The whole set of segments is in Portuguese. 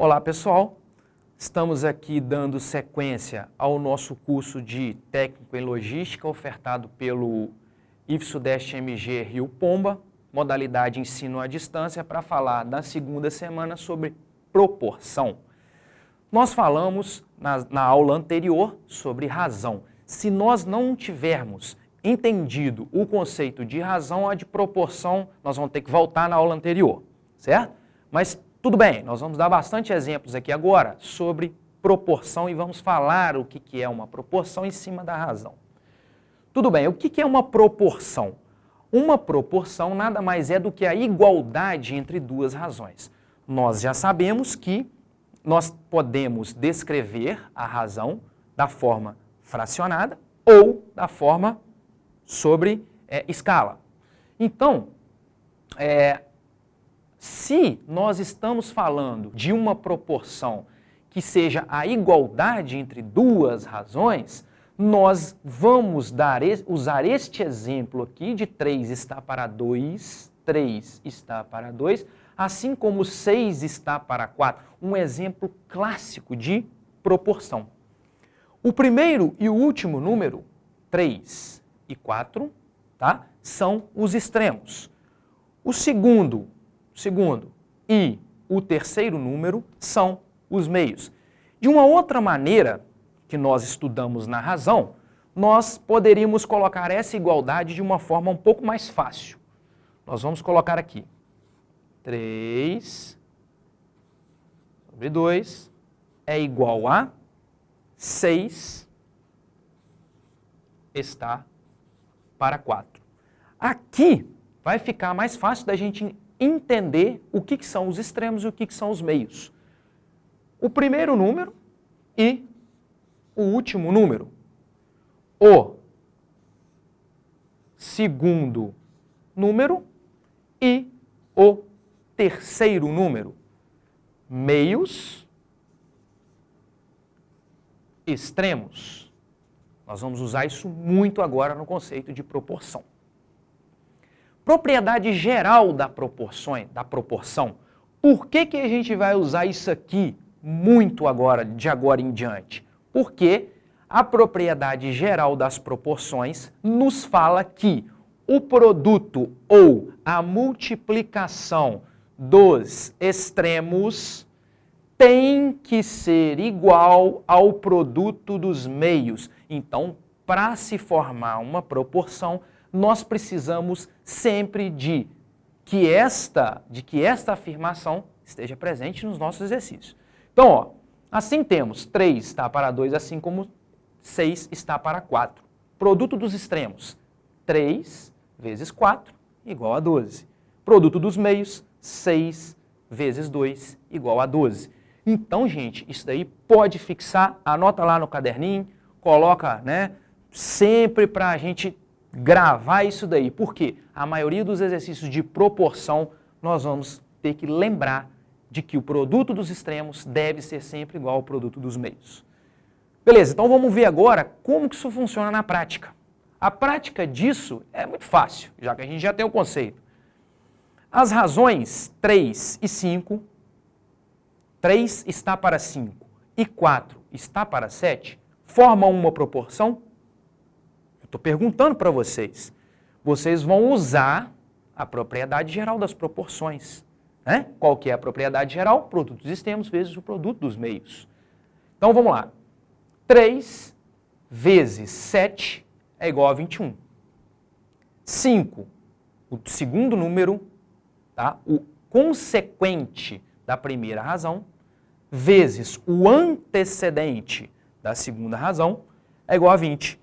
Olá pessoal, estamos aqui dando sequência ao nosso curso de Técnico em Logística ofertado pelo IF-Sudeste MG Rio Pomba, modalidade ensino à distância, para falar na segunda semana sobre proporção. Nós falamos na aula anterior sobre razão. Se nós não tivermos entendido o conceito de razão, a de proporção, nós vamos ter que voltar na aula anterior, certo? Mas tudo bem, nós vamos dar bastante exemplos aqui agora sobre proporção e vamos falar o que é uma proporção em cima da razão. Tudo bem, o que é uma proporção? Uma proporção nada mais é do que a igualdade entre duas razões. Nós já sabemos que nós podemos descrever a razão da forma fracionada ou da forma sobre escala. Então, se nós estamos falando de uma proporção que seja a igualdade entre duas razões, nós vamos usar este exemplo aqui de 3 está para 2, 3 está para 2, assim como 6 está para 4, um exemplo clássico de proporção. O primeiro e o último número, 3 e 4, tá? São os extremos. O segundo e o terceiro número são os meios. De uma outra maneira que nós estudamos na razão, nós poderíamos colocar essa igualdade de uma forma um pouco mais fácil. Nós vamos colocar aqui 3 sobre 2 é igual a 6 está para 4. Aqui vai ficar mais fácil da gente entender o que são os extremos e o que são os meios. O primeiro número e o último número. O segundo número e o terceiro número. Meios, extremos. Nós vamos usar isso muito agora no conceito de proporção. Propriedade geral da proporção. Por que a gente vai usar isso aqui muito agora, de agora em diante? Porque a propriedade geral das proporções nos fala que o produto ou a multiplicação dos extremos tem que ser igual ao produto dos meios. Então, para se formar uma proporção, nós precisamos sempre de que esta afirmação esteja presente nos nossos exercícios. Então, ó, assim temos 3 está para 2, assim como 6 está para 4. Produto dos extremos, 3 vezes 4 igual a 12. Produto dos meios, 6 vezes 2 igual a 12. Então, gente, isso daí pode fixar, anota lá no caderninho, coloca, né, sempre para a gente gravar isso daí. Por quê? A maioria dos exercícios de proporção, nós vamos ter que lembrar de que o produto dos extremos deve ser sempre igual ao produto dos meios. Beleza, então vamos ver agora como que isso funciona na prática. A prática disso é muito fácil, já que a gente já tem o conceito. As razões 3 e 5, 3 está para 5 e 4 está para 7, formam uma proporção? Eu estou perguntando para vocês. Vocês vão usar a propriedade geral das proporções. Né? Qual que é a propriedade geral? Produto dos extremos vezes o produto dos meios. Então vamos lá. 3 vezes 7 é igual a 21. 5, o segundo número, tá? O consequente da primeira razão, vezes o antecedente da segunda razão, é igual a 20.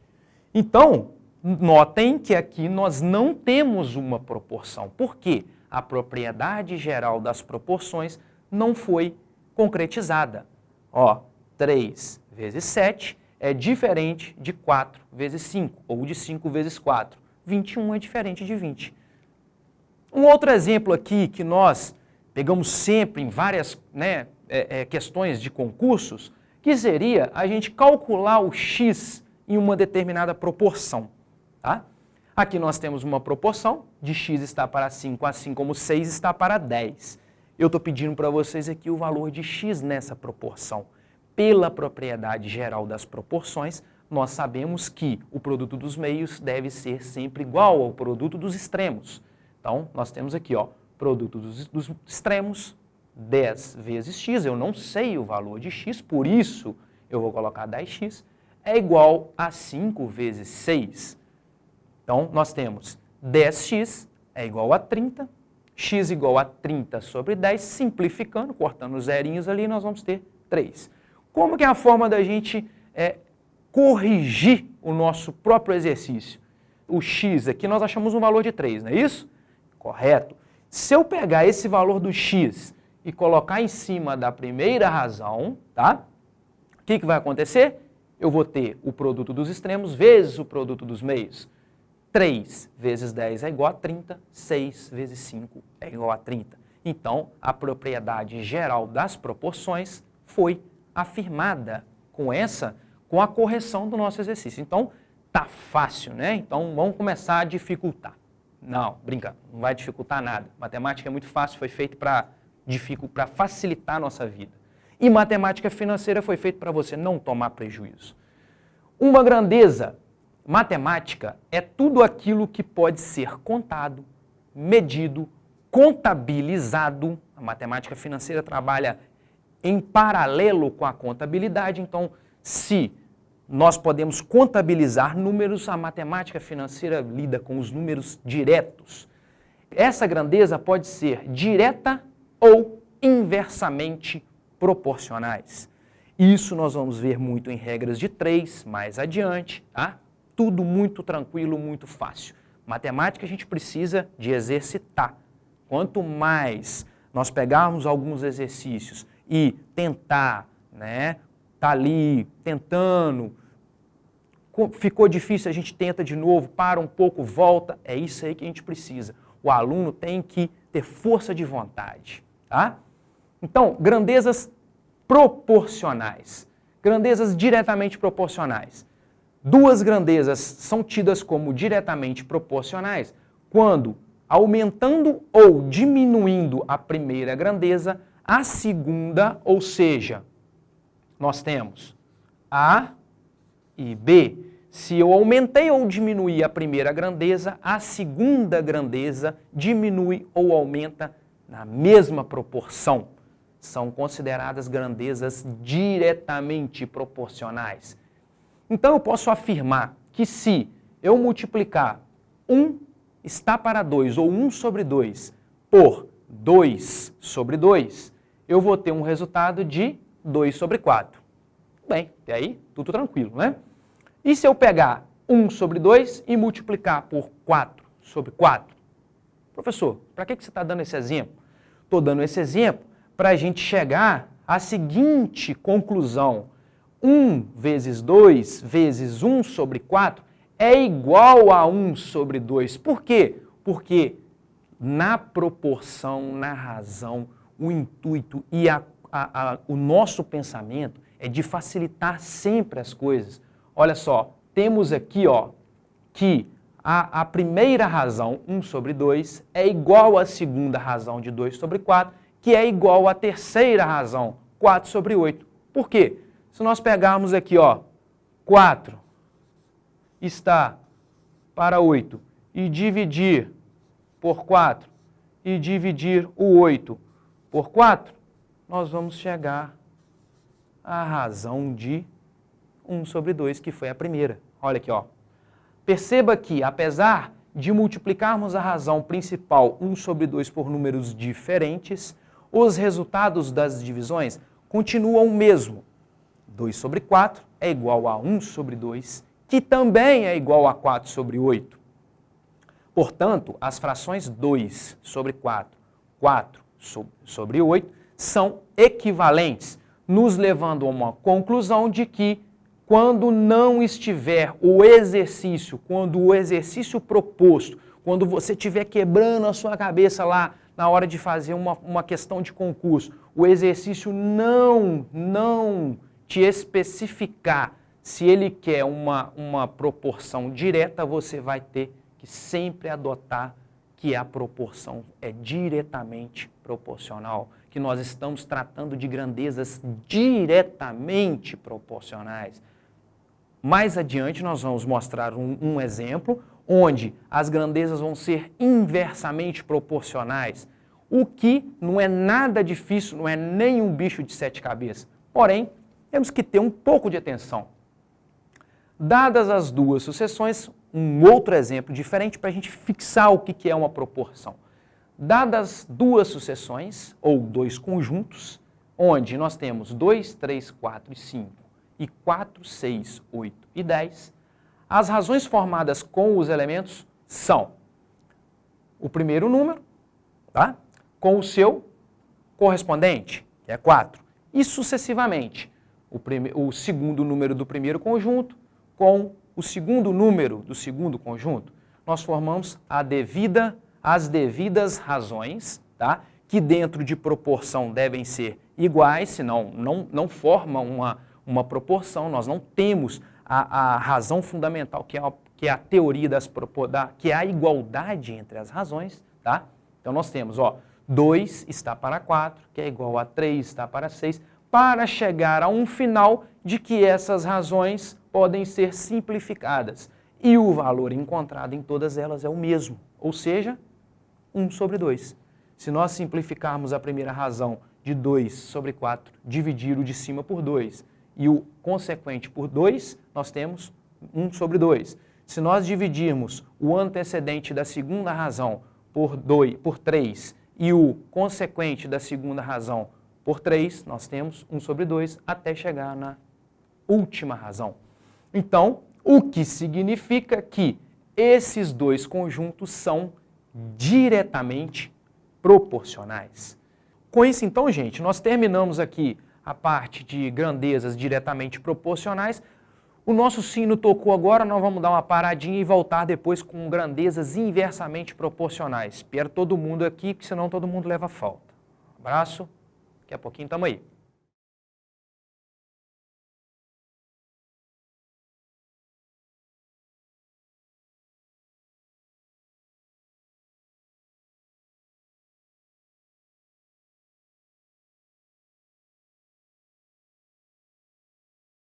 Então, notem que aqui nós não temos uma proporção. Por quê? A propriedade geral das proporções não foi concretizada. Ó, 3 vezes 7 é diferente de 4 vezes 5, ou de 5 vezes 4. 21 é diferente de 20. Um outro exemplo aqui que nós pegamos sempre em várias questões de concursos, que seria a gente calcular o x em uma determinada proporção. Tá? Aqui nós temos uma proporção de x está para 5, assim como 6 está para 10. Eu estou pedindo para vocês aqui o valor de x nessa proporção. Pela propriedade geral das proporções, nós sabemos que o produto dos meios deve ser sempre igual ao produto dos extremos. Então, nós temos aqui, ó, produto dos extremos, 10 vezes x, eu não sei o valor de x, por isso eu vou colocar 10x, é igual a 5 vezes 6. Então, nós temos 10x é igual a 30, x igual a 30 sobre 10, simplificando, cortando os zerinhos ali, nós vamos ter 3. Como que é a forma da gente corrigir o nosso próprio exercício? O x aqui nós achamos um valor de 3, não é isso? Correto. Se eu pegar esse valor do x e colocar em cima da primeira razão, tá? O que vai acontecer? Eu vou ter o produto dos extremos vezes o produto dos meios. 3 vezes 10 é igual a 30, 6 vezes 5 é igual a 30. Então, a propriedade geral das proporções foi afirmada com a correção do nosso exercício. Então, tá fácil, né? Então, vamos começar a dificultar. Não, brincando, não vai dificultar nada. Matemática é muito fácil, foi feito para facilitar a nossa vida. E matemática financeira foi feito para você não tomar prejuízo. Uma grandeza matemática é tudo aquilo que pode ser contado, medido, contabilizado. A matemática financeira trabalha em paralelo com a contabilidade, então, se nós podemos contabilizar números, a matemática financeira lida com os números diretos. Essa grandeza pode ser direta ou inversamente proporcionais. Isso nós vamos ver muito em regras de 3 mais adiante, tá? Tudo muito tranquilo, muito fácil. Matemática a gente precisa de exercitar. Quanto mais nós pegarmos alguns exercícios e tentar, né, tá ali tentando, ficou difícil, a gente tenta de novo, para um pouco, volta, é isso aí que a gente precisa. O aluno tem que ter força de vontade, tá? Então, grandezas proporcionais, grandezas diretamente proporcionais. Duas grandezas são tidas como diretamente proporcionais quando, aumentando ou diminuindo a primeira grandeza, a segunda, ou seja, nós temos A e B. Se eu aumentei ou diminuí a primeira grandeza, a segunda grandeza diminui ou aumenta na mesma proporção. São consideradas grandezas diretamente proporcionais. Então, eu posso afirmar que se eu multiplicar 1 está para 2, ou 1 sobre 2, por 2 sobre 2, eu vou ter um resultado de 2 sobre 4. Bem, e aí, tudo tranquilo, né? E se eu pegar 1 sobre 2 e multiplicar por 4 sobre 4? Professor, para que você está dando esse exemplo? Estou dando esse exemplo para a gente chegar à seguinte conclusão. 1 vezes 2 vezes 1 sobre 4 é igual a 1 sobre 2. Por quê? Porque na proporção, na razão, o intuito e o nosso pensamento é de facilitar sempre as coisas. Olha só, temos aqui ó, que a primeira razão, 1 sobre 2, é igual à segunda razão de 2 sobre 4, que é igual à terceira razão, 4 sobre 8. Por quê? Se nós pegarmos aqui, ó, 4 está para 8 e dividir por 4 e dividir o 8 por 4, nós vamos chegar à razão de 1 sobre 2, que foi a primeira. Olha aqui, ó. Perceba que, apesar de multiplicarmos a razão principal 1 sobre 2 por números diferentes, os resultados das divisões continuam o mesmo. 2 sobre 4 é igual a 1 sobre 2, que também é igual a 4 sobre 8. Portanto, as frações 2 sobre 4, 4 sobre 8, são equivalentes, nos levando a uma conclusão de que, quando não estiver o exercício, quando o exercício proposto, quando você estiver quebrando a sua cabeça lá na hora de fazer uma questão de concurso, o exercício não te especificar se ele quer uma proporção direta, você vai ter que sempre adotar que que a proporção é diretamente proporcional, que nós estamos tratando de grandezas diretamente proporcionais. Mais adiante nós vamos mostrar um exemplo onde as grandezas vão ser inversamente proporcionais, o que não é nada difícil, não é nem um bicho de 7 cabeças. Porém, temos que ter um pouco de atenção. Dadas as duas sucessões, um outro exemplo diferente para a gente fixar o que é uma proporção. Dadas duas sucessões, ou dois conjuntos, onde nós temos 2, 3, 4 e 5, e 4, 6, 8 e 10, as razões formadas com os elementos são o primeiro número, tá? Com o seu correspondente, que é 4, e sucessivamente o segundo número do primeiro conjunto com o segundo número do segundo conjunto. Nós formamos as devidas razões, tá? Que dentro de proporção devem ser iguais, senão não formam uma proporção. Nós não temos a razão fundamental, que é a teoria que é a igualdade entre as razões, tá? Então nós temos, 2 está para 4, que é igual a 3 está para 6, para chegar a um final de que essas razões podem ser simplificadas. E o valor encontrado em todas elas é o mesmo, ou seja, 1 sobre 2. Se nós simplificarmos a primeira razão de 2 sobre 4, dividir o de cima por 2 e o consequente por 2, nós temos 1 sobre 2. Se nós dividirmos o antecedente da segunda razão por 3 e o consequente da segunda razão por 3, nós temos 1 sobre 2 até chegar na última razão. Então, o que significa que esses dois conjuntos são diretamente proporcionais. Com isso, então, gente, nós terminamos aqui a parte de grandezas diretamente proporcionais. O nosso sino tocou agora, nós vamos dar uma paradinha e voltar depois com grandezas inversamente proporcionais. Espero todo mundo aqui, que senão todo mundo leva falta. Abraço, daqui a pouquinho estamos aí.